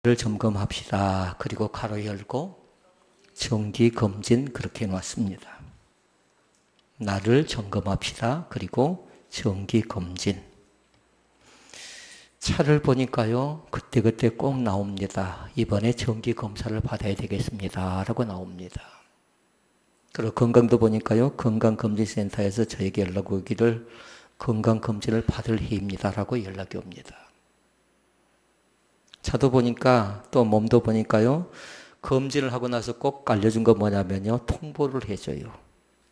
를 점검합시다. 그리고 가로 열고 정기 검진 그렇게 해놨습니다. 나를 점검합시다. 그리고 정기 검진. 차를 보니까요, 그때그때 꼭 나옵니다. 이번에 정기 검사를 받아야 되겠습니다. 라고 나옵니다. 그리고 건강도 보니까요, 건강검진센터에서 저에게 연락 오기를 건강검진을 받을 해입니다. 라고 연락이 옵니다. 차도 보니까 또 몸도 보니까요, 검진을 하고 나서 꼭 알려준 건 뭐냐면요, 통보를 해줘요.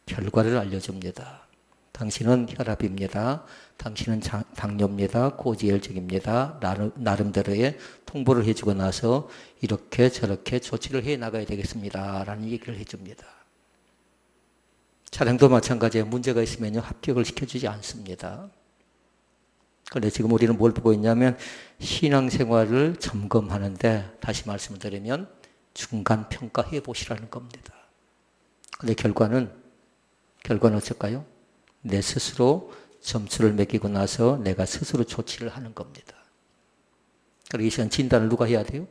결과를 알려줍니다. 당신은 혈압입니다. 당신은 당뇨입니다. 고지혈증입니다. 나름대로의 통보를 해주고 나서 이렇게 저렇게 조치를 해 나가야 되겠습니다. 라는 얘기를 해줍니다. 차량도 마찬가지예요. 문제가 있으면요, 합격을 시켜주지 않습니다. 그런데 지금 우리는 뭘 보고 있냐면 신앙생활을 점검하는데, 다시 말씀을 드리면 중간 평가해 보시라는 겁니다. 그런데 결과는 어떨까요? 내 스스로 점수를 매기고 나서 내가 스스로 조치를 하는 겁니다. 그리고 이 시간 진단을 누가 해야 돼요?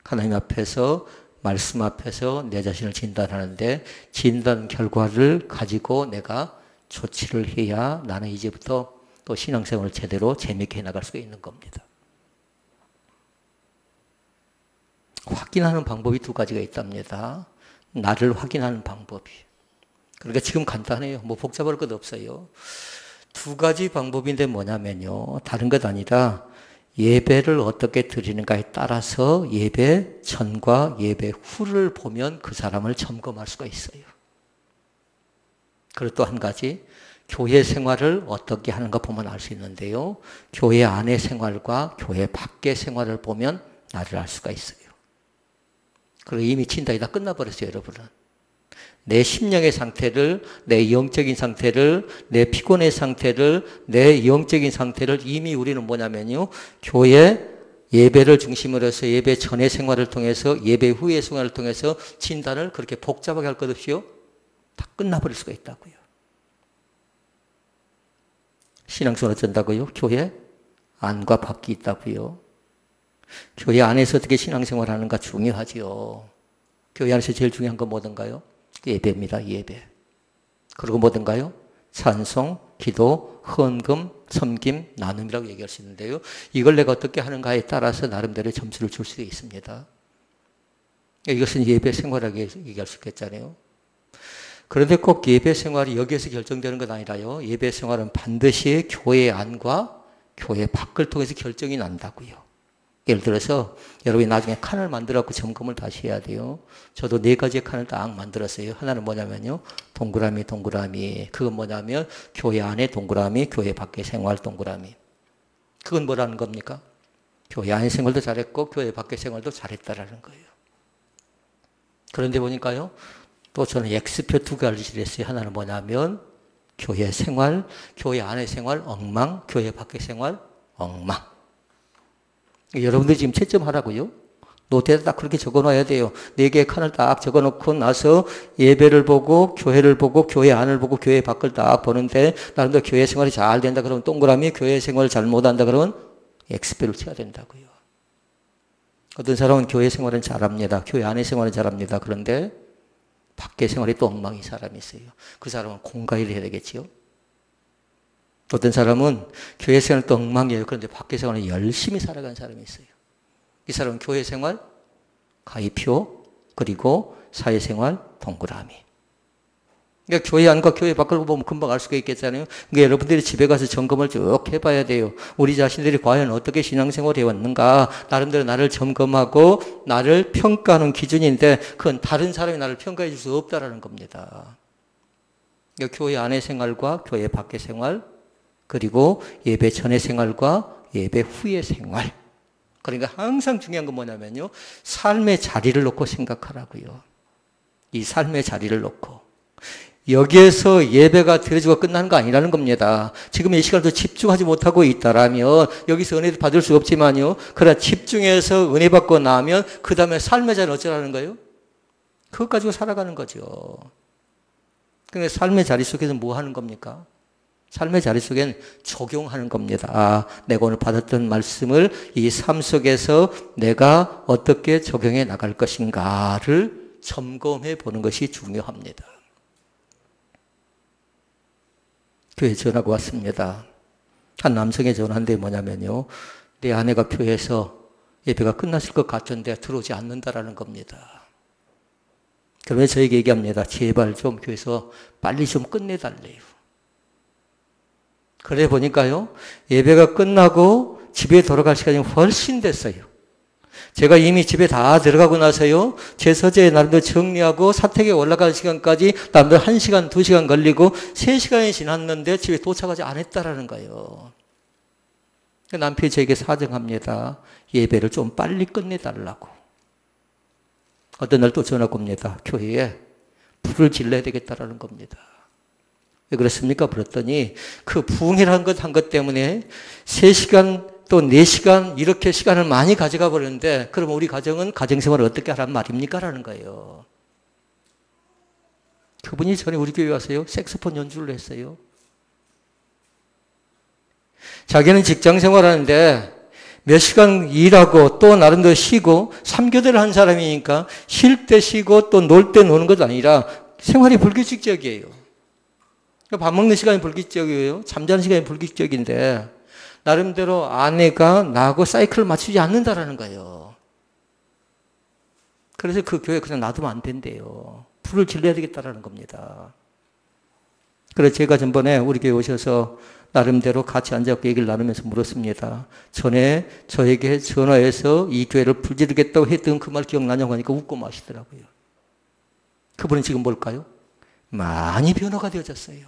하나님 앞에서, 말씀 앞에서 내 자신을 진단하는데, 진단 결과를 가지고 내가 조치를 해야 나는 이제부터 또 신앙생활을 제대로 재미있게 해나갈 수가 있는 겁니다. 확인하는 방법이 두 가지가 있답니다. 나를 확인하는 방법이. 그러니까 지금 간단해요. 뭐 복잡할 것 없어요. 두 가지 방법인데 뭐냐면요, 다른 것 아니라 예배를 어떻게 드리는가에 따라서 예배 전과 예배 후를 보면 그 사람을 점검할 수가 있어요. 그리고 또 한 가지, 교회 생활을 어떻게 하는가 보면 알 수 있는데요, 교회 안의 생활과 교회 밖의 생활을 보면 나를 알 수가 있어요. 그리고 이미 진단이 다 끝나버렸어요, 여러분은. 내 심령의 상태를, 내 영적인 상태를, 내 피곤의 상태를, 내 영적인 상태를 이미 우리는 뭐냐면요, 교회 예배를 중심으로 해서 예배 전의 생활을 통해서, 예배 후의 생활을 통해서 진단을 그렇게 복잡하게 할 것 없이요, 다 끝나버릴 수가 있다고요. 신앙생활 어쩐다고요? 교회 안과 밖이 있다고요. 교회 안에서 어떻게 신앙생활 하는가 중요하지요. 교회 안에서 제일 중요한 건 뭐든가요? 예배입니다. 예배. 그리고 뭐든가요? 찬송, 기도, 헌금, 섬김, 나눔이라고 얘기할 수 있는데요, 이걸 내가 어떻게 하는가에 따라서 나름대로 점수를 줄 수 있습니다. 이것은 예배 생활하게 얘기할 수 있겠잖아요. 그런데 꼭 예배 생활이 여기에서 결정되는 건 아니라요, 예배 생활은 반드시 교회 안과 교회 밖을 통해서 결정이 난다고요. 예를 들어서 여러분이 나중에 칸을 만들어갖고 점검을 다시 해야 돼요. 저도 4가지의 칸을 딱 만들었어요. 하나는 뭐냐면요, 동그라미. 그건 뭐냐면 교회 안에 동그라미, 교회 밖의 생활 동그라미. 그건 뭐라는 겁니까? 교회 안의 생활도 잘했고 교회 밖의 생활도 잘했다라는 거예요. 그런데 보니까요, 또 저는 X표 2가지를 했어요. 하나는 뭐냐면 교회 생활, 교회 안의 생활 엉망, 교회 밖의 생활 엉망. 여러분들 지금 채점하라고요? 노트에다 딱 그렇게 적어놔야 돼요. 4개의 칸을 딱 적어놓고 나서 예배를 보고, 교회를 보고, 교회 안을 보고, 교회 밖을 딱 보는데, 나름대로 교회 생활이 잘 된다 그러면 동그라미, 교회 생활을 잘 못한다 그러면 X표를 쳐야 된다고요. 어떤 사람은 교회 생활은 잘합니다. 교회 안의 생활은 잘합니다. 그런데 밖의 생활이 또 엉망인 사람이 있어요. 그 사람은 공과일을 해야 되겠지요. 어떤 사람은 교회 생활은 또 엉망이에요. 그런데 밖의 생활은 열심히 살아가는 사람이 있어요. 이 사람은 교회 생활 가위표, 그리고 사회생활 동그라미. 그러니까 교회 안과 교회 밖을 보면 금방 알 수가 있겠잖아요. 그러니까 여러분들이 집에 가서 점검을 쭉 해봐야 돼요. 우리 자신들이 과연 어떻게 신앙생활을 해왔는가, 나름대로 나를 점검하고 나를 평가하는 기준인데, 그건 다른 사람이 나를 평가해 줄 수 없다라는 겁니다. 그러니까 교회 안의 생활과 교회 밖의 생활, 그리고 예배 전의 생활과 예배 후의 생활. 그러니까 항상 중요한 건 뭐냐면요, 삶의 자리를 놓고 생각하라고요. 이 삶의 자리를 놓고. 여기에서 예배가 드려지고 끝나는 거 아니라는 겁니다. 지금 이 시간도 집중하지 못하고 있다라면 여기서 은혜를 받을 수 없지만요, 그러나 집중해서 은혜 받고 나면 그 다음에 삶의 자리는 어쩌라는 거예요? 그것 가지고 살아가는 거죠. 그러니까 삶의 자리 속에서 뭐 하는 겁니까? 삶의 자리 속엔 적용하는 겁니다. 아, 내가 오늘 받았던 말씀을 이 삶 속에서 내가 어떻게 적용해 나갈 것인가를 점검해 보는 것이 중요합니다. 교회 전화가 왔습니다. 한 남성의 전화인데 뭐냐면요. 내 아내가 교회에서 예배가 끝났을 것 같은데 들어오지 않는다라는 겁니다. 그러면 저에게 얘기합니다. 제발 좀 교회에서 빨리 좀 끝내달래요. 그래 보니까요. 예배가 끝나고 집에 돌아갈 시간이 훨씬 됐어요. 제가 이미 집에 다 들어가고 나서요. 제 서재에 나름대로 정리하고 사택에 올라갈 시간까지 나름대로 1시간, 2시간 걸리고 3시간이 지났는데 집에 도착하지 않았다라는 거예요. 남편이 저에게 사정합니다. 예배를 좀 빨리 끝내달라고. 어떤 날 또 전화가 옵니다. 교회에 불을 질러야 되겠다라는 겁니다. 왜 그렇습니까? 그랬더니 그 부흥이라는 것 한 것 때문에 3시간 또 4시간 이렇게 시간을 많이 가져가 버렸는데 그럼 우리 가정은 가정생활을 어떻게 하란 말입니까? 라는 거예요. 그분이 전에 우리 교회 와서요. 색소폰 연주를 했어요. 자기는 직장생활 하는데 몇 시간 일하고 또 나름대로 쉬고 3교대를 한 사람이니까 쉴 때 쉬고 또 놀 때 노는 것도 아니라 생활이 불규칙적이에요. 밥 먹는 시간이 불규칙적이에요. 잠자는 시간이 불규칙적인데 나름대로 아내가 나하고 사이클을 맞추지 않는다라는 거예요. 그래서 그 교회 그냥 놔두면 안 된대요. 불을 질러야 되겠다라는 겁니다. 그래서 제가 전번에 우리 교회 오셔서 나름대로 같이 앉아서 얘기를 나누면서 물었습니다. 전에 저에게 전화해서 이 교회를 불지르겠다고 했던 그 말 기억나냐고 하니까 웃고 마시더라고요. 그분은 지금 뭘까요? 많이 변화가 되어졌어요.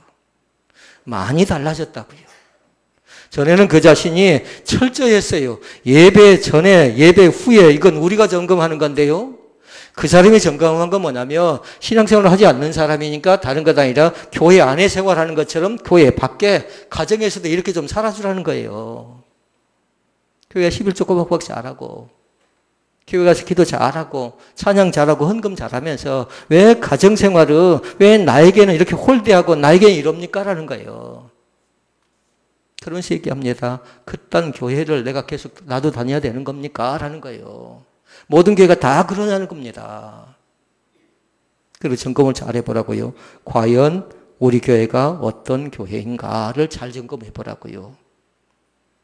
많이 달라졌다고요. 전에는 그 자신이 철저했어요. 예배 전에, 예배 후에 이건 우리가 점검하는 건데요. 그 사람이 점검한 건 뭐냐면 신앙생활을 하지 않는 사람이니까 다른 것 아니라 교회 안에 생활하는 것처럼 교회 밖에 가정에서도 이렇게 좀 살아주라는 거예요. 교회 11조 꼬박꼬박 잘하고 교회 가서 기도 잘하고 찬양 잘하고 헌금 잘하면서 왜 가정생활을 왜 나에게는 이렇게 홀대하고 나에게는 이럽니까? 라는 거예요. 그러면서 얘기합니다. 그딴 교회를 내가 계속 나도 다녀야 되는 겁니까? 라는 거예요. 모든 교회가 다 그러냐는 겁니다. 그리고 점검을 잘 해보라고요. 과연 우리 교회가 어떤 교회인가를 잘 점검해 보라고요.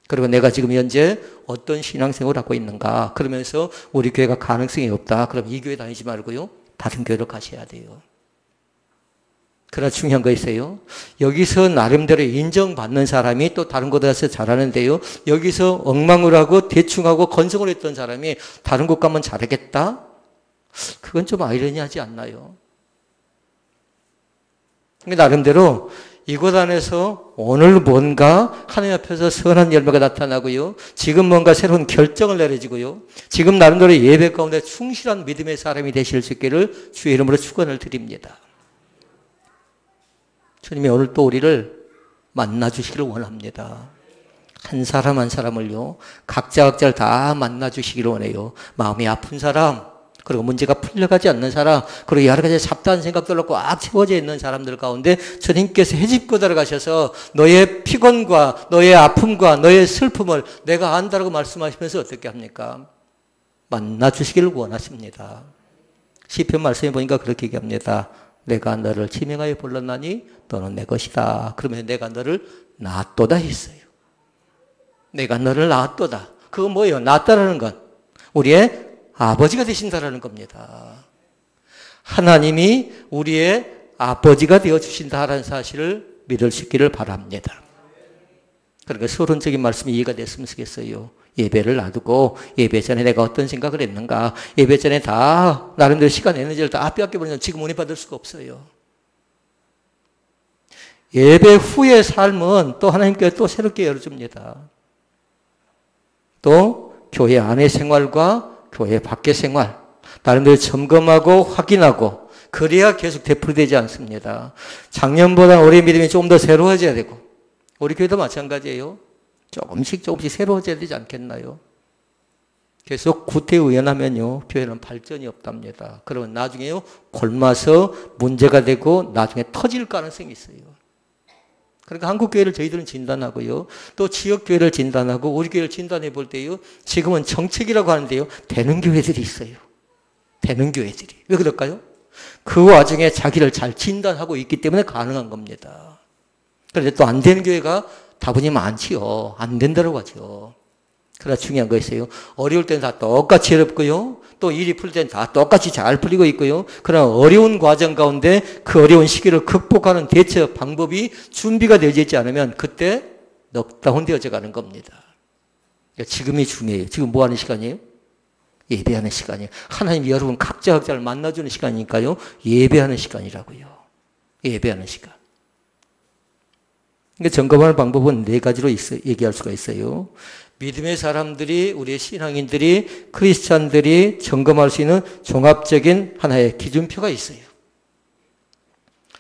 그리고 내가 지금 현재 어떤 신앙생활을 하고 있는가. 그러면서 우리 교회가 가능성이 없다. 그럼 이 교회 다니지 말고요. 다른 교회로 가셔야 돼요. 그러나 중요한 거 있어요. 여기서 나름대로 인정받는 사람이 또 다른 곳에 가서 잘하는데요. 여기서 엉망을 하고 대충 하고 건성을 했던 사람이 다른 곳 가면 잘하겠다? 그건 좀 아이러니하지 않나요? 나름대로 이곳 안에서 오늘 뭔가 하나님 앞에서 선한 열매가 나타나고요. 지금 뭔가 새로운 결정을 내려지고요. 지금 나름대로 예배 가운데 충실한 믿음의 사람이 되실 수 있기를 주의 이름으로 축원을 드립니다. 주님이 오늘 또 우리를 만나주시기를 원합니다. 한 사람 한 사람을요. 각자를 다 만나주시기를 원해요. 마음이 아픈 사람, 그리고 문제가 풀려가지 않는 사람, 그리고 여러 가지 잡다한 생각들로 꽉 채워져 있는 사람들 가운데 주님께서 헤집고 들어가셔서 너의 피곤과 너의 아픔과 너의 슬픔을 내가 안다라고 말씀하시면서 어떻게 합니까? 만나주시기를 원하십니다. 시편 말씀에 보니까 그렇게 얘기합니다. 내가 너를 지명하여 불렀나니 너는 내 것이다. 그러면 내가 너를 낳았도다 했어요. 내가 너를 낳았도다. 그건 뭐예요? 낳았다라는 건 우리의 아버지가 되신다라는 겁니다. 하나님이 우리의 아버지가 되어주신다라는 사실을 믿으시기를 바랍니다. 그러니까 서론적인 말씀이 이해가 됐으면 좋겠어요. 예배를 놔두고 예배 전에 내가 어떤 생각을 했는가. 예배 전에 다 나름대로 시간 에너지를 다 빼앗겨버리면 지금 은혜 받을 수가 없어요. 예배 후의 삶은 또 하나님께서 또 새롭게 열어줍니다. 또 교회 안의 생활과 교회 밖의 생활 나름대로 점검하고 확인하고 그래야 계속 되풀이되지 않습니다. 작년보다 올해 믿음이 좀 더 새로워져야 되고 우리 교회도 마찬가지예요. 조금씩 새로워져야 되지 않겠나요? 계속 구태의연하면요 교회는 발전이 없답니다. 그러면 나중에요 골마서 문제가 되고 나중에 터질 가능성이 있어요. 그러니까 한국교회를 저희들은 진단하고요. 또 지역교회를 진단하고 우리 교회를 진단해 볼 때요. 지금은 정책이라고 하는데요. 되는 교회들이 있어요. 되는 교회들이. 왜 그럴까요? 그 와중에 자기를 잘 진단하고 있기 때문에 가능한 겁니다. 그런데 또 안 되는 교회가 다분히 많지요. 안 된다고 하죠. 그러나 중요한 거 있어요. 어려울 때는 다 똑같이 어렵고요. 또 일이 풀릴 때는 다 똑같이 잘 풀리고 있고요. 그러나 어려운 과정 가운데 그 어려운 시기를 극복하는 대처 방법이 준비가 되어져 있지 않으면 그때 넉다운 되어져 가는 겁니다. 그러니까 지금이 중요해요. 지금 뭐 하는 시간이에요? 예배하는 시간이에요. 하나님이 여러분 각자를 만나주는 시간이니까요. 예배하는 시간이라고요. 예배하는 시간. 그러니까 점검하는 방법은 네 가지로 얘기할 수가 있어요. 믿음의 사람들이, 우리의 신앙인들이, 크리스찬들이 점검할 수 있는 종합적인 하나의 기준표가 있어요.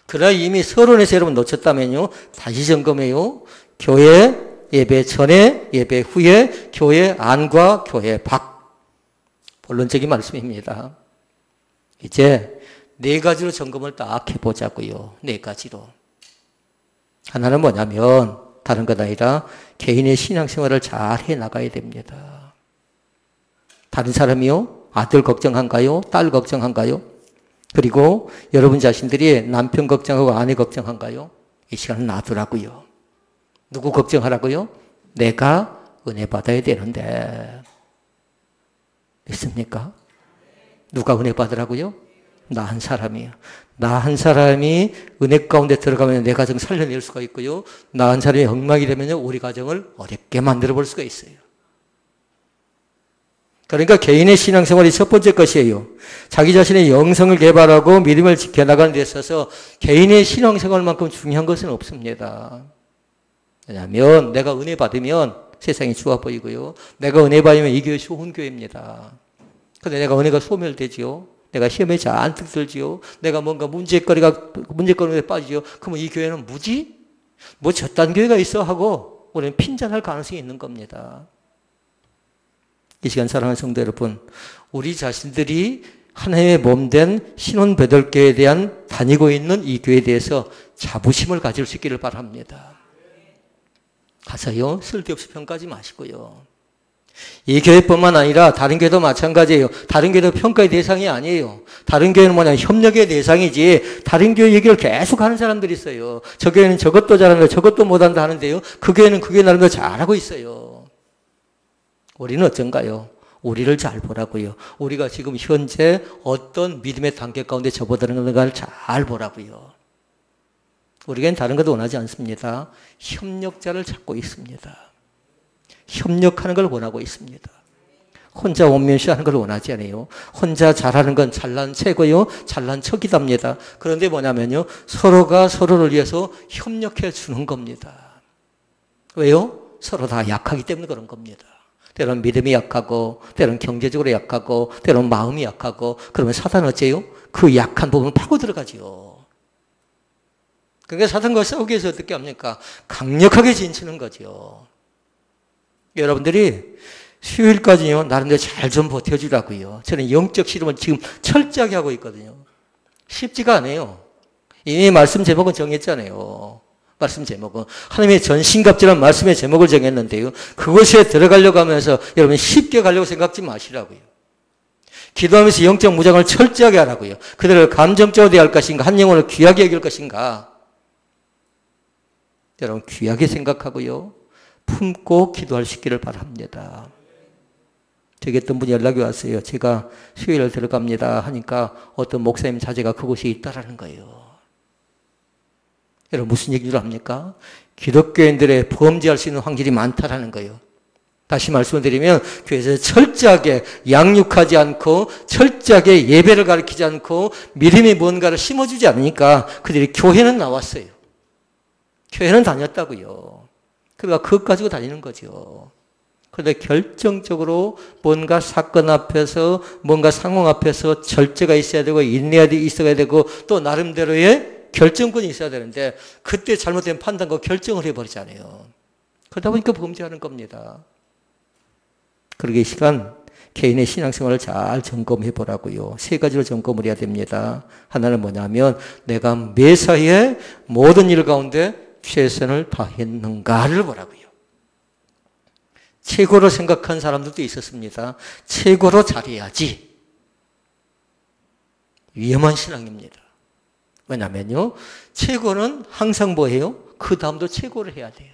그러나 이미 서론에서 여러분 놓쳤다면요. 다시 점검해요. 교회 예배 전에, 예배 후에, 교회 안과 교회 밖. 본론적인 말씀입니다. 이제 네 가지로 점검을 딱 해보자고요. 네 가지로. 하나는 뭐냐면 다른 것 아니라 개인의 신앙생활을 잘 해나가야 됩니다. 다른 사람이요? 아들 걱정한가요? 딸 걱정한가요? 그리고 여러분 자신들이 남편 걱정하고 아내 걱정한가요? 이 시간은 놔두라고요. 누구 걱정하라고요? 내가 은혜 받아야 되는데. 있습니까? 누가 은혜 받으라고요? 나 한 사람이요. 나 한 사람이 은혜 가운데 들어가면 내 가정 살려낼 수가 있고요. 나 한 사람이 엉망이 되면 우리 가정을 어렵게 만들어 볼 수가 있어요. 그러니까 개인의 신앙생활이 첫 번째 것이에요. 자기 자신의 영성을 개발하고 믿음을 지켜나가는 데 있어서 개인의 신앙생활만큼 중요한 것은 없습니다. 왜냐하면 내가 은혜 받으면 세상이 좋아 보이고요. 내가 은혜 받으면 이 교회 좋은 교회입니다. 그런데 내가 은혜가 소멸되지요. 내가 시험에 잔뜩 들지요. 내가 뭔가 문제거리에 빠지죠. 그러면 이 교회는 뭐지? 뭐 저딴 교회가 있어 하고 우리는 핀잔할 가능성이 있는 겁니다. 이 시간 사랑하는 성도 여러분, 우리 자신들이 하나님의 몸된 신혼베들교회에 대한 다니고 있는 이 교회에 대해서 자부심을 가질 수 있기를 바랍니다. 가서요, 쓸데없이 평가하지 마시고요. 이 교회뿐만 아니라 다른 교회도 마찬가지예요. 다른 교회도 평가의 대상이 아니에요. 다른 교회는 뭐냐, 협력의 대상이지. 다른 교회 얘기를 계속 하는 사람들이 있어요. 저 교회는 저것도 잘한다, 저것도 못한다 하는데요. 그 교회는 그 교회 나름대로 잘하고 있어요. 우리는 어쩐가요? 우리를 잘 보라고요. 우리가 지금 현재 어떤 믿음의 단계 가운데 접어드는가를 잘 보라고요. 우리는 다른 것도 원하지 않습니다. 협력자를 찾고 있습니다. 협력하는 걸 원하고 있습니다. 혼자 원면시하는 걸 원하지 않아요. 혼자 잘하는 건 잘난 체고요. 잘난 척이답니다. 그런데 뭐냐면요. 서로가 서로를 위해서 협력해 주는 겁니다. 왜요? 서로 다 약하기 때문에 그런 겁니다. 때로는 믿음이 약하고, 때로는 경제적으로 약하고, 때로는 마음이 약하고, 그러면 사탄은 어째요? 그 약한 부분을 파고 들어가지요. 그러니까 사탄과 싸우기 위해서 어떻게 합니까? 강력하게 진치는 거죠. 여러분들이 수요일까지요, 나름대로 잘 좀 버텨주라고요. 저는 영적 실험을 지금 철저하게 하고 있거든요. 쉽지가 않아요. 이미 말씀 제목은 정했잖아요. 말씀 제목은. 하나님의 전신갑주라는 말씀의 제목을 정했는데요. 그것에 들어가려고 하면서 여러분 쉽게 가려고 생각지 마시라고요. 기도하면서 영적 무장을 철저하게 하라고요. 그들을 감정적으로 대할 것인가, 한 영혼을 귀하게 여길 것인가. 여러분 귀하게 생각하고요. 품고 기도할 수 있기를 바랍니다. 저기 어떤 분이 연락이 왔어요. 제가 수요일에 들어갑니다 하니까 어떤 목사님 자제가 그곳에 있다라는 거예요. 여러분 무슨 얘기를 합니까? 기독교인들의 범죄할 수 있는 확률이 많다라는 거예요. 다시 말씀을 드리면 교회에서 철저하게 양육하지 않고 철저하게 예배를 가르치지 않고 믿음이 뭔가를 심어주지 않으니까 그들이 교회는 나왔어요. 교회는 다녔다고요. 그러니까 그것 가지고 다니는 거죠. 그런데 결정적으로 뭔가 사건 앞에서 뭔가 상황 앞에서 절제가 있어야 되고 인내가 있어야 되고 또 나름대로의 결정권이 있어야 되는데 그때 잘못된 판단과 결정을 해버리잖아요. 그러다 보니까 범죄하는 겁니다. 그러기 이 시간 개인의 신앙생활을 잘 점검해 보라고요. 세 가지로 점검을 해야 됩니다. 하나는 뭐냐면 내가 매사에 모든 일 가운데 최선을 다했는가를 보라고요. 최고로 생각한 사람들도 있었습니다. 최고로 잘해야지. 위험한 신앙입니다. 왜냐면요, 최고는 항상 뭐예요? 그 다음도 최고를 해야 돼요.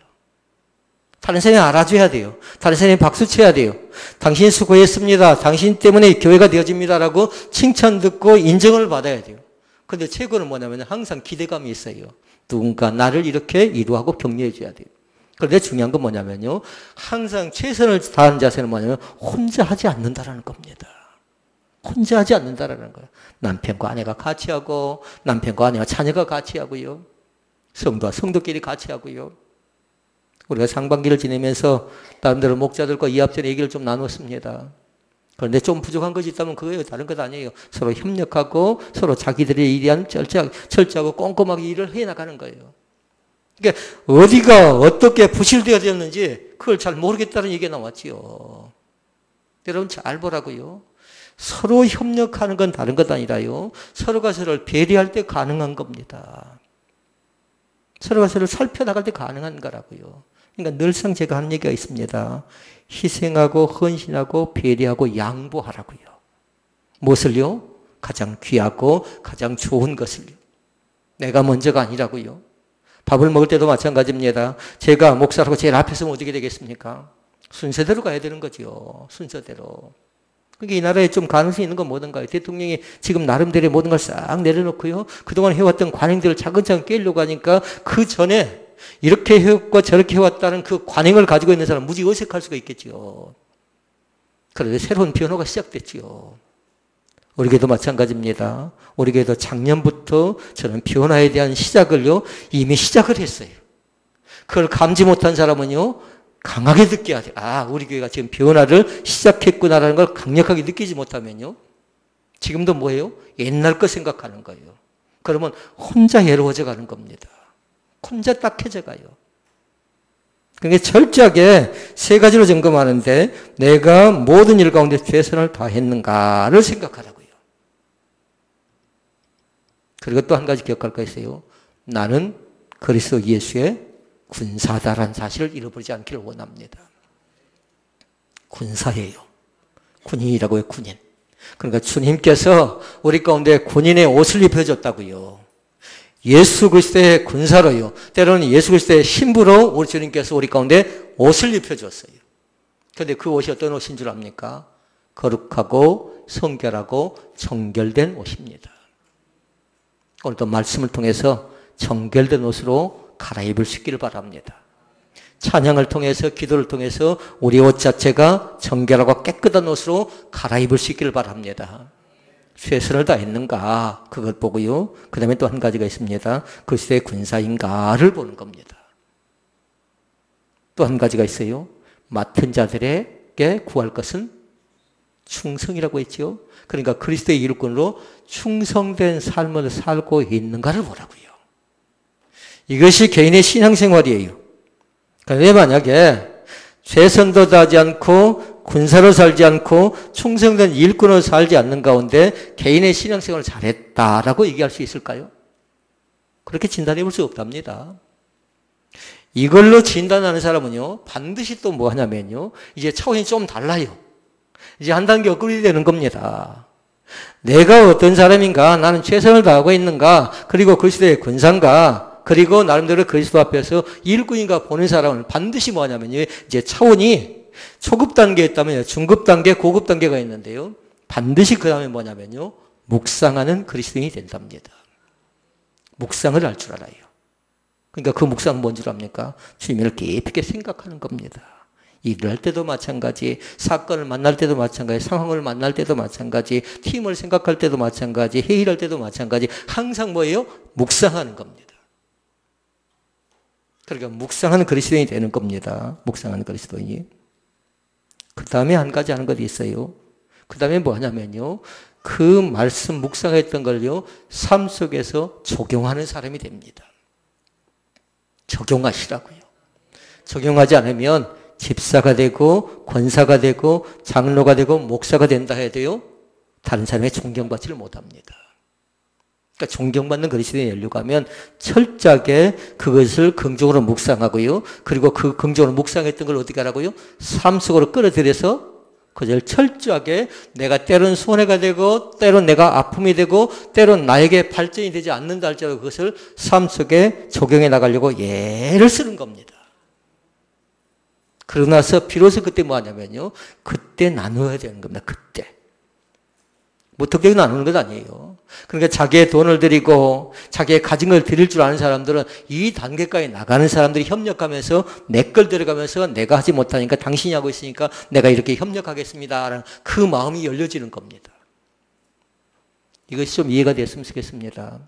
다른 사람이 알아줘야 돼요. 다른 사람이 박수 쳐야 돼요. 당신 수고했습니다. 당신 때문에 교회가 되어집니다라고 칭찬 듣고 인정을 받아야 돼요. 근데 최고는 뭐냐면 항상 기대감이 있어요. 누군가 나를 이렇게 위로하고 격려해 줘야 돼요. 그런데 중요한 건 뭐냐면요, 항상 최선을 다하는 자세는 뭐냐면 혼자 하지 않는다라는 겁니다. 혼자 하지 않는다라는 거예요. 남편과 아내가 같이 하고, 남편과 아내와 자녀가 같이 하고요. 성도와 성도끼리 같이 하고요. 우리가 상반기를 지내면서 나름대로 목자들과 이 앞전에 얘기를 좀 나눴습니다. 그런데 좀 부족한 것이 있다면 그거예요. 다른 것 아니에요. 서로 협력하고 서로 자기들의 일에 대한 철저하고 꼼꼼하게 일을 해나가는 거예요. 그러니까 어디가 어떻게 부실되어졌는지 그걸 잘 모르겠다는 얘기가 나왔지요. 여러분 잘 보라고요. 서로 협력하는 건 다른 것 아니라요. 서로가 서로를 배려할 때 가능한 겁니다. 서로가 서로를 살펴나갈 때 가능한 거라고요. 그러니까 늘상 제가 하는 얘기가 있습니다. 희생하고 헌신하고 배려하고 양보하라고요. 무엇을요? 가장 귀하고 가장 좋은 것을요. 내가 먼저가 아니라고요. 밥을 먹을 때도 마찬가지입니다. 제가 목사라고 제일 앞에 서면 어떻게 되겠습니까? 순서대로 가야 되는 거죠. 순서대로. 그러니까 이 나라에 좀 가능성이 있는 건 뭐든가요? 대통령이 지금 나름대로 모든 걸 싹 내려놓고요. 그동안 해왔던 관행들을 차근차근 깨려고 하니까 그 전에 이렇게 해왔고 저렇게 해왔다는 그 관행을 가지고 있는 사람 무지 어색할 수가 있겠죠. 그런데 새로운 변화가 시작됐죠. 우리 교회도 마찬가지입니다. 우리 교회도 작년부터 저는 변화에 대한 시작을요, 이미 시작을 했어요. 그걸 감지 못한 사람은요, 강하게 느껴야 돼요. 아, 우리 교회가 지금 변화를 시작했구나라는 걸 강력하게 느끼지 못하면요, 지금도 뭐예요? 옛날 거 생각하는 거예요. 그러면 혼자 외로워져 가는 겁니다. 혼자 딱해져 가요. 그러니까 철저하게 세 가지로 점검하는데 내가 모든 일 가운데 최선을 다했는가를 생각하라고요. 그리고 또 한 가지 기억할 거 있어요. 나는 그리스도 예수의 군사다라는 사실을 잃어버리지 않기를 원합니다. 군사예요. 군인이라고 해요. 군인. 그러니까 주님께서 우리 가운데 군인의 옷을 입혀줬다고요. 예수 그리스도의 군사로요. 때로는 예수 그리스도의 신부로 우리 주님께서 우리 가운데 옷을 입혀줬어요. 그런데 그 옷이 어떤 옷인 줄 압니까? 거룩하고 성결하고 정결된 옷입니다. 오늘도 말씀을 통해서 정결된 옷으로 갈아입을 수 있기를 바랍니다. 찬양을 통해서 기도를 통해서 우리 옷 자체가 정결하고 깨끗한 옷으로 갈아입을 수 있기를 바랍니다. 최선을 다했는가 그것 보고요. 그 다음에 또 한 가지가 있습니다. 그리스도의 군사인가를 보는 겁니다. 또 한 가지가 있어요. 맡은 자들에게 구할 것은 충성이라고 했죠. 그러니까 그리스도의 일꾼으로 충성된 삶을 살고 있는가를 보라고요. 이것이 개인의 신앙생활이에요. 그런데 만약에 최선도 다하지 않고 군사로 살지 않고 충성된 일꾼으로 살지 않는 가운데 개인의 신앙생활을 잘했다라고 얘기할 수 있을까요? 그렇게 진단해 볼 수 없답니다. 이걸로 진단하는 사람은요, 반드시 또 뭐 하냐면요, 이제 차원이 좀 달라요. 이제 한 단계 업그레이드 되는 겁니다. 내가 어떤 사람인가, 나는 최선을 다하고 있는가, 그리고 그리스도의 군사인가, 그리고 나름대로 그리스도 앞에서 일꾼인가 보는 사람은 반드시 뭐 하냐면요, 이제 차원이 초급 단계에 있다면 중급 단계, 고급 단계가 있는데요. 반드시 그 다음에 뭐냐면요, 묵상하는 그리스도인이 된답니다. 묵상을 할 줄 알아요. 그러니까 그 묵상은 뭔 줄 압니까? 주님을 깊게 생각하는 겁니다. 일을 할 때도 마찬가지, 사건을 만날 때도 마찬가지, 상황을 만날 때도 마찬가지, 팀을 생각할 때도 마찬가지, 회의를 할 때도 마찬가지, 항상 뭐예요? 묵상하는 겁니다. 그러니까 묵상하는 그리스도인이 되는 겁니다. 묵상하는 그리스도인이. 그 다음에 한 가지 하는 것이 있어요. 그 다음에 뭐 하냐면요, 그 말씀 묵상했던 걸요, 삶 속에서 적용하는 사람이 됩니다. 적용하시라고요. 적용하지 않으면 집사가 되고 권사가 되고 장로가 되고 목사가 된다 해도요, 다른 사람의 존경받지를 못합니다. 그러니까 존경받는 그리스도인이 되려고 하면 철저하게 그것을 긍정으로 묵상하고요. 그리고 그 긍정으로 묵상했던 걸 어떻게 하라고요? 삶 속으로 끌어들여서 그걸 철저하게 내가 때론 손해가 되고 때론 내가 아픔이 되고 때론 나에게 발전이 되지 않는다 할지라도 그것을 삶 속에 적용해 나가려고 예를 쓰는 겁니다. 그러고 나서 비로소 그때 뭐 하냐면요. 그때 나누어야 되는 겁니다. 그때. 무턱대고 나누는 것 아니에요. 그러니까 자기의 돈을 드리고 자기의 가진 걸 드릴 줄 아는 사람들은 이 단계까지 나가는 사람들이 협력하면서 내 걸 들어가면서 내가 하지 못하니까 당신이 하고 있으니까 내가 이렇게 협력하겠습니다. 그 마음이 열려지는 겁니다. 이것이 좀 이해가 됐으면 좋겠습니다.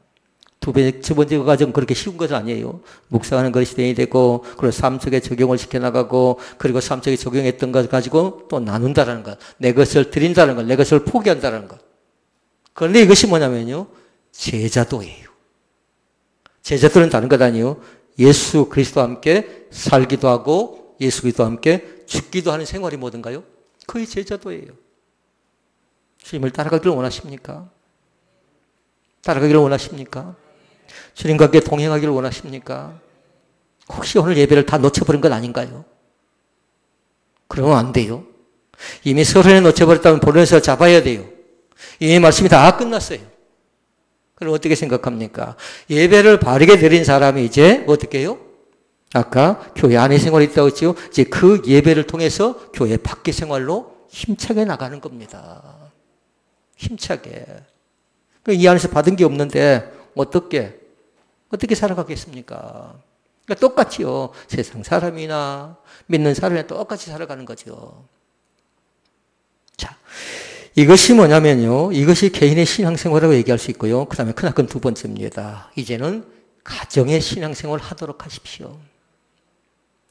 두 번째 과정 그렇게 쉬운 것은 아니에요. 묵상하는 것이 시대이 되고 그리고 삶 속에 적용을 시켜나가고 그리고 삶 속에 적용했던 것 가지고 또 나눈다는 것. 내 것을 드린다는 것. 내 것을 포기한다는 것. 그런데 이것이 뭐냐면요. 제자도예요. 제자도는 다른 것 아니에요. 예수 그리스도와 함께 살기도 하고 예수 그리스도와 함께 죽기도 하는 생활이 뭐든가요? 그게 제자도예요. 주님을 따라가기를 원하십니까? 따라가기를 원하십니까? 주님과 함께 동행하기를 원하십니까? 혹시 오늘 예배를 다 놓쳐버린 건 아닌가요? 그러면 안 돼요. 이미 서론에 놓쳐버렸다면 본론에서 잡아야 돼요. 이미 말씀이 다 끝났어요. 그럼 어떻게 생각합니까? 예배를 바르게 드린 사람이 이제 어떻게 해요? 아까 교회 안에 생활이 있다고 했죠. 이제 그 예배를 통해서 교회 밖의 생활로 힘차게 나가는 겁니다. 힘차게. 이 안에서 받은 게 없는데 어떻게 살아가겠습니까? 그러니까 똑같이요. 세상 사람이나 믿는 사람이나 똑같이 살아가는 거죠. 자, 이것이 뭐냐면요. 이것이 개인의 신앙생활이라고 얘기할 수 있고요. 그 다음에 크나큰 두 번째입니다. 이제는 가정의 신앙생활을 하도록 하십시오.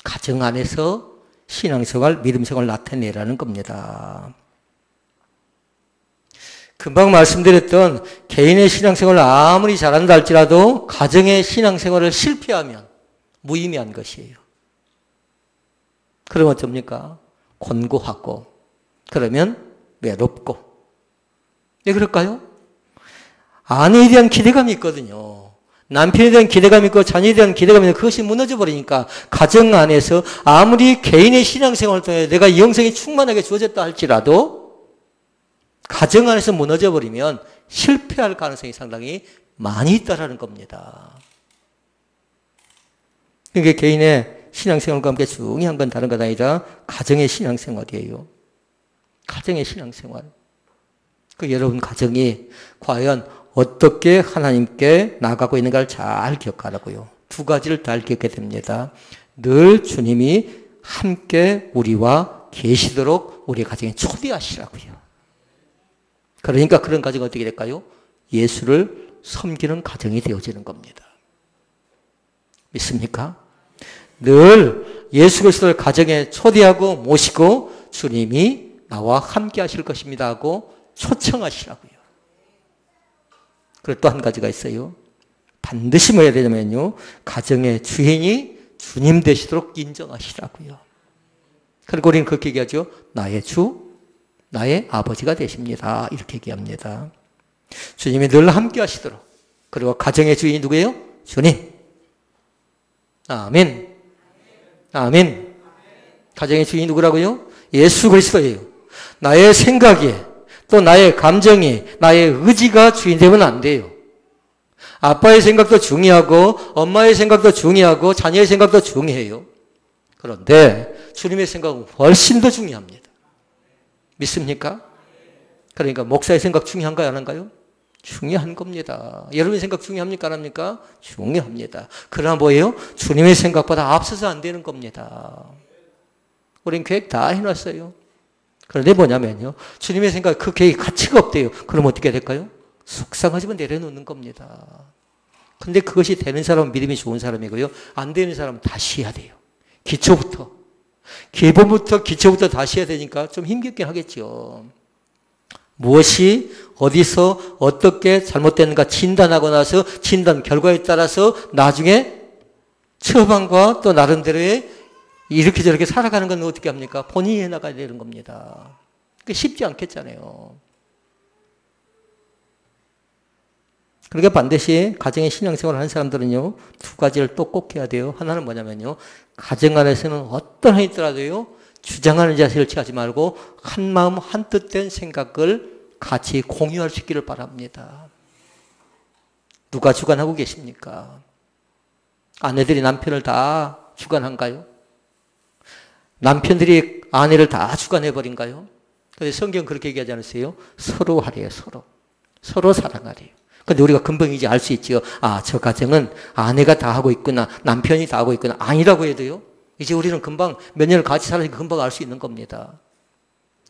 가정 안에서 신앙생활, 믿음생활을 나타내라는 겁니다. 금방 말씀드렸던 개인의 신앙생활을 아무리 잘한다 할지라도 가정의 신앙생활을 실패하면 무의미한 것이에요. 그러면 어쩝니까? 곤고하고 그러면 외롭고. 왜 그럴까요? 아내에 대한 기대감이 있거든요. 남편에 대한 기대감이 있고 자녀에 대한 기대감이 있고 그것이 무너져 버리니까 가정 안에서 아무리 개인의 신앙생활을 통해 내가 영성이 충만하게 주어졌다 할지라도 가정 안에서 무너져 버리면 실패할 가능성이 상당히 많이 있다라는 겁니다. 그게 개인의 신앙생활과 함께 중요한 건 다른 것 아니라 가정의 신앙생활이에요. 가정의 신앙생활. 그 여러분 가정이 과연 어떻게 하나님께 나가고 있는가를 잘 기억하라고요. 두 가지를 잘 기억해야 됩니다. 늘 주님이 함께 우리와 계시도록 우리 가정에 초대하시라고요. 그러니까 그런 가정이 어떻게 될까요? 예수를 섬기는 가정이 되어지는 겁니다. 믿습니까? 늘 예수 그리스도를 가정에 초대하고 모시고 주님이 나와 함께 하실 것입니다 하고 초청하시라고요. 그리고 또 한 가지가 있어요. 반드시 뭐 해야 되냐면요. 가정의 주인이 주님 되시도록 인정하시라고요. 그리고 우리는 그렇게 얘기하죠. 나의 주, 나의 아버지가 되십니다. 이렇게 얘기합니다. 주님이 늘 함께 하시도록. 그리고 가정의 주인이 누구예요? 주님. 아멘. 아멘. 가정의 주인이 누구라고요? 예수 그리스도예요. 나의 생각이 또 나의 감정이 나의 의지가 주인 되면 안 돼요. 아빠의 생각도 중요하고 엄마의 생각도 중요하고 자녀의 생각도 중요해요. 그런데 주님의 생각은 훨씬 더 중요합니다. 믿습니까? 그러니까 목사의 생각 중요한가요? 안 한가요? 중요한 겁니다. 여러분의 생각 중요합니까? 안 합니까? 중요합니다. 그러나 뭐예요? 주님의 생각보다 앞서서 안 되는 겁니다. 우린 계획 다 해놨어요. 그런데 뭐냐면요. 주님의 생각, 그 계획이 가치가 없대요. 그럼 어떻게 될까요? 속상하지만 내려놓는 겁니다. 근데 그것이 되는 사람은 믿음이 좋은 사람이고요. 안 되는 사람은 다시 해야 돼요. 기초부터. 기초부터 다시 해야 되니까 좀 힘겹긴 하겠죠. 무엇이 어디서 어떻게 잘못됐는가 진단하고 나서 진단 결과에 따라서 나중에 처방과 또 나름대로의 이렇게 저렇게 살아가는 건 어떻게 합니까? 본인이 해나가야 되는 겁니다. 그게 쉽지 않겠잖아요. 그러니까 반드시 가정의 신앙생활을 하는 사람들은요, 두 가지를 또 꼭 해야 돼요. 하나는 뭐냐면요, 가정 안에서는 어떤 한이 있더라도요, 주장하는 자세를 취하지 말고 한 마음 한 뜻된 생각을 같이 공유할 수 있기를 바랍니다. 누가 주관하고 계십니까? 아내들이 남편을 다 주관한가요? 남편들이 아내를 다 주관해버린가요? 그런데 성경은 그렇게 얘기하지 않으세요? 서로 하래요, 서로. 서로 사랑하래요. 근데 우리가 금방 이제 알 수 있지요. 아, 저 가정은 아내가 다 하고 있구나. 남편이 다 하고 있구나. 아니라고 해도요. 이제 우리는 금방 몇 년을 같이 살아니까 금방 알 수 있는 겁니다.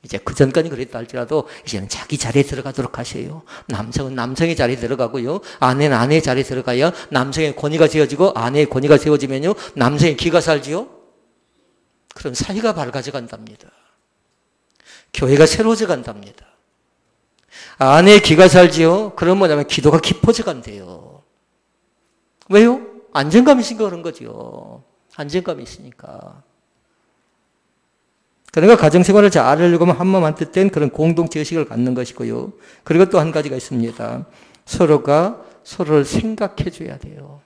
이제 그전까지 그랬다 할지라도 이제는 자기 자리에 들어가도록 하세요. 남성은 남성의 자리에 들어가고요. 아내는 아내의 자리에 들어가야 남성의 권위가 세워지고 아내의 권위가 세워지면요. 남성의 기가 살지요. 그럼 사회가 밝아져 간답니다. 교회가 새로워져 간답니다. 아내의 기가 살지요. 그럼 뭐냐면 기도가 깊어져 간대요. 왜요? 안정감이 있으니까 그런 거죠. 안정감이 있으니까. 그러니까 가정생활을 잘 하려면 한 마음 한 뜻된 그런 공동체 의식을 갖는 것이고요. 그리고 또 한 가지가 있습니다. 서로가 서로를 생각해 줘야 돼요.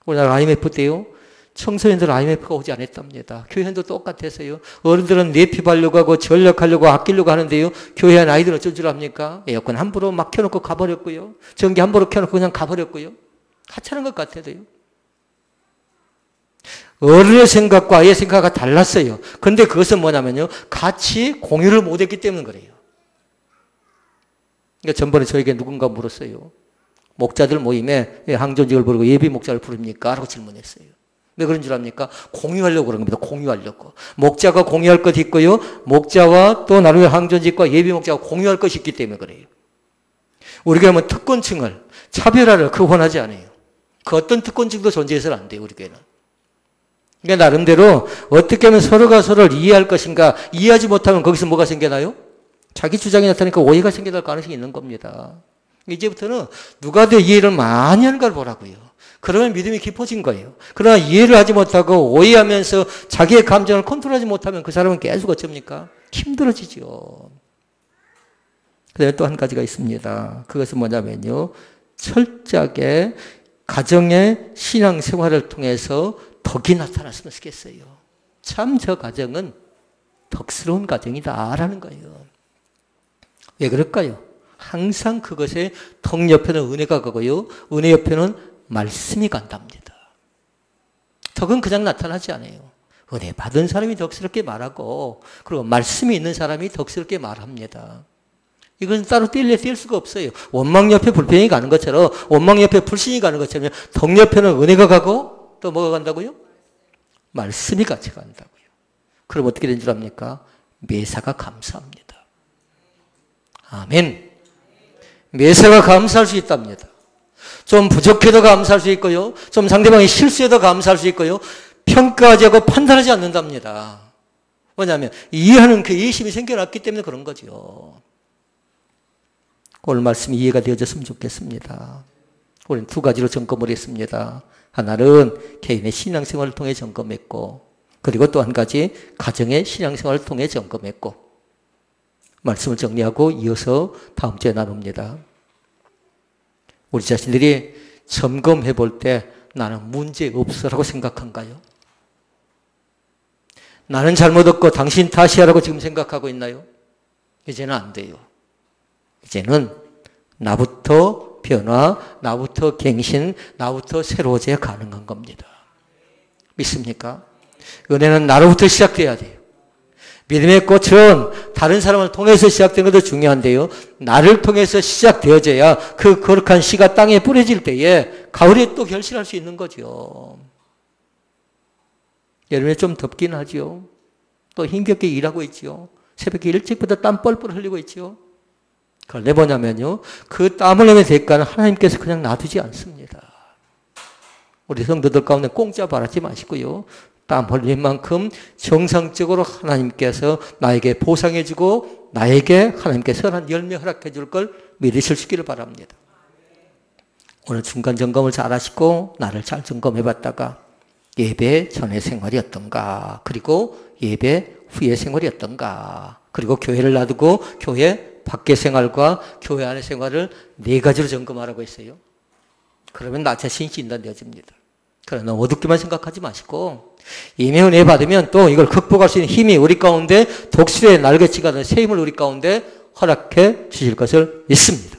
우리나라 IMF 때요. 청소년들 IMF가 오지 않았답니다. 교회도 똑같아서요. 어른들은 내피하려고 하고 전력하려고 아끼려고 하는데요. 교회 안 아이들은 어쩔 줄 압니까? 에어컨 함부로 막 켜놓고 가버렸고요. 전기 함부로 켜놓고 그냥 가버렸고요. 하찮은 것 같아도요. 어른의 생각과 아이의 생각이 달랐어요. 그런데 그것은 뭐냐면요. 같이 공유를 못했기 때문인 거예요. 그러니까 전번에 저에게 누군가 물었어요. 목자들 모임에 항존직을 부르고 예비 목자를 부릅니까? 라고 질문했어요. 왜 그런 줄 압니까? 공유하려고 그런 겁니다. 공유하려고. 목자가 공유할 것이 있고요. 목자와 또 나름의 항존직과 예비 목자가 공유할 것이 있기 때문에 그래요. 우리 교회는 특권층을, 차별화를 그거 원하지 않아요. 그 어떤 특권층도 존재해서는 안 돼요. 우리 교회는. 그러니까 나름대로 어떻게 하면 서로가 서로를 이해할 것인가, 이해하지 못하면 거기서 뭐가 생겨나요? 자기 주장이 나타나니까 오해가 생겨날 가능성이 있는 겁니다. 이제부터는 누가 더 이해를 많이 하는가를 보라고요. 그러면 믿음이 깊어진 거예요. 그러나 이해를 하지 못하고 오해하면서 자기의 감정을 컨트롤하지 못하면 그 사람은 계속 어쩝니까? 힘들어지죠. 그다음에 또 한 가지가 있습니다. 그것은 뭐냐면요. 철저하게 가정의 신앙생활을 통해서 덕이 나타났으면 좋겠어요. 참 저 가정은 덕스러운 가정이다라는 거예요. 왜 그럴까요? 항상 그것에 덕 옆에는 은혜가 가고요. 은혜 옆에는 말씀이 간답니다. 덕은 그냥 나타나지 않아요. 은혜 받은 사람이 덕스럽게 말하고 그리고 말씀이 있는 사람이 덕스럽게 말합니다. 이건 따로 뗄 수가 없어요. 원망 옆에 불평이 가는 것처럼 원망 옆에 불신이 가는 것처럼 덕 옆에는 은혜가 가고 또 뭐가 간다고요? 말씀이 같이 간다고요. 그럼 어떻게 된 줄 압니까? 매사가 감사합니다. 아멘. 매사가 감사할 수 있답니다. 좀 부족해도 감사할 수 있고요. 좀 상대방이 실수해도 감사할 수 있고요. 평가하지 않고 판단하지 않는답니다. 뭐냐면 이해하는 그 이해심이 생겨났기 때문에 그런 거죠. 오늘 말씀이 이해가 되어졌으면 좋겠습니다. 우리는 두 가지로 점검을 했습니다. 하나는 개인의 신앙생활을 통해 점검했고 그리고 또 한 가지 가정의 신앙생활을 통해 점검했고 말씀을 정리하고 이어서 다음 주에 나눕니다. 우리 자신들이 점검해 볼 때 나는 문제 없어라고 생각한가요? 나는 잘못 없고 당신 탓이야라고 지금 생각하고 있나요? 이제는 안 돼요. 이제는 나부터 변화, 나부터 갱신, 나부터 새로워져야 가능한 겁니다. 믿습니까? 은혜는 나로부터 시작돼야 돼요. 믿음의 꽃은 다른 사람을 통해서 시작된 것도 중요한데요. 나를 통해서 시작되어져야 그 거룩한 씨가 땅에 뿌려질 때에 가을에 또 결실할 수 있는 거죠. 여름에 좀 덥긴 하죠. 또 힘겹게 일하고 있죠. 새벽에 일찍부터 땀 뻘뻘 흘리고 있죠. 그런데 뭐냐면요. 그 땀 흘림의 대가는 하나님께서 그냥 놔두지 않습니다. 우리 성도들 가운데 공짜 바라지 마시고요. 땀 흘린 만큼 정상적으로 하나님께서 나에게 보상해 주고 나에게 하나님께 선한 열매 허락해 줄 걸 믿으실 수 있기를 바랍니다. 오늘 중간 점검을 잘 하시고 나를 잘 점검해 봤다가 예배 전의 생활이 어떤가 그리고 예배 후의 생활이 어떤가 그리고 교회를 놔두고 교회 밖의 생활과 교회 안의 생활을 네 가지로 점검하라고 했어요. 그러면 나 자신이 진단되어집니다. 그러나 어둡게만 생각하지 마시고 이미 은혜 받으면 또 이걸 극복할 수 있는 힘이 우리 가운데 독수리의 날개치가 되는 새 힘을 우리 가운데 허락해 주실 것을 믿습니다.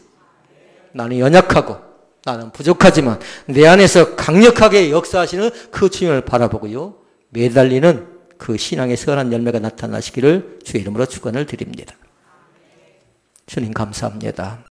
나는 연약하고 나는 부족하지만 내 안에서 강력하게 역사하시는 그 주님을 바라보고요. 매달리는 그 신앙의 선한 열매가 나타나시기를 주의 이름으로 축원을 드립니다. 주님 감사합니다.